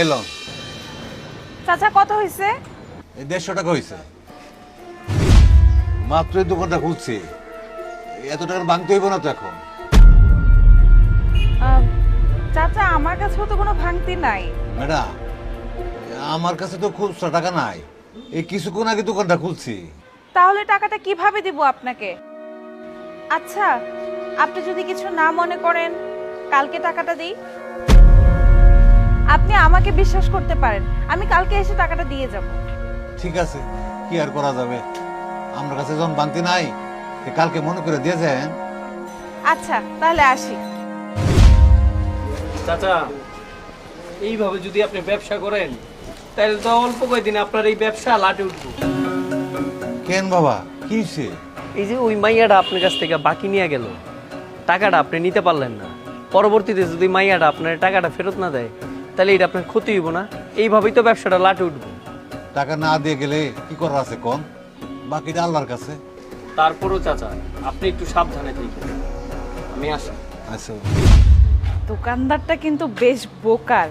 এলো চাচা কত হয়েছে? এই 150 টাকা হয়েছে। মাত্র এই দোকানটা খুলছি, এত টাকা ভাঙতে হইব না তো এখন। চাচা আমার কাছেও তো কোনো ভাঙতি নাই। ম্যাডাম, আমার কাছে তো খুচরা টাকা নাই, এই কিছুক্ষণ আগে দোকানটা খুলছি। তাহলে টাকাটা কিভাবে দিব আপনাকে? আচ্ছা, আপনি যদি কিছু না মনে করেন কালকে টাকাটা দিই। আপনি আমাকে বিশ্বাস করতে পারেন, আমি কালকে এসে টাকাটা দিয়ে যাব। ঠিক আছে, কি আর করা যাবে, আমার কাছে যখন ভাঙতি নাই, কালকে মনে করে দিয়ে যান। আচ্ছা তাহলে আসি। চাচা, এইভাবে যদি আপনি ব্যবসা করেন তাহলে তো অল্প কয়েকদিনে আপনার এই ব্যবসা লাটে উঠবো। কেন বাবা, কি হয়েছে? এই যে ওই মাইয়াটা আপনার কাছ থেকে বাকি নিয়ে গেল, টাকাটা আপনি নিতে পারলেন না, পরবর্তীতে যদি মাইয়াটা আপনার টাকাটা ফেরত না দেয় তাহলে এটা আপনার ক্ষতি হইব না? এইভাবেই তো ব্যবসাটা লাটে উঠবো। টাকা না দিয়ে গেলে কি করার আছে কোন? বাকিটা আল্লাহর কাছে। তারপরও চাচা আপনি একটু সাবধানে থাকবেন। আমি আসি। আচ্ছা। দোকানদারটা কিন্তু বেশ বোকার।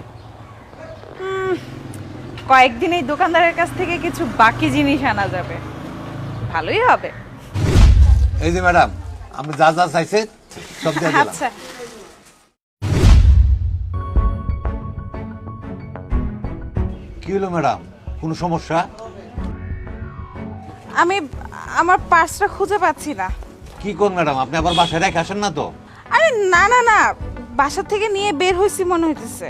কয়েকদিন এই দোকানদারের কাছ থেকে কিছু বাকি জিনিস আনা যাবে, ভালোই হবে। এই যে ম্যাডাম, আপনি যা যা চাইছে সব দিয়ে দিলাম। আচ্ছা কি হলো ম্যাডাম, কোনো সমস্যা? আমি আমার পার্সটা খুঁজে পাচ্ছি না। কি কোন ম্যাডাম, আপনি আবার বাসায় রেখে আসেন না তো? আরে না না না, বাসা থেকে নিয়ে বের হইছি মনে হইতেছে।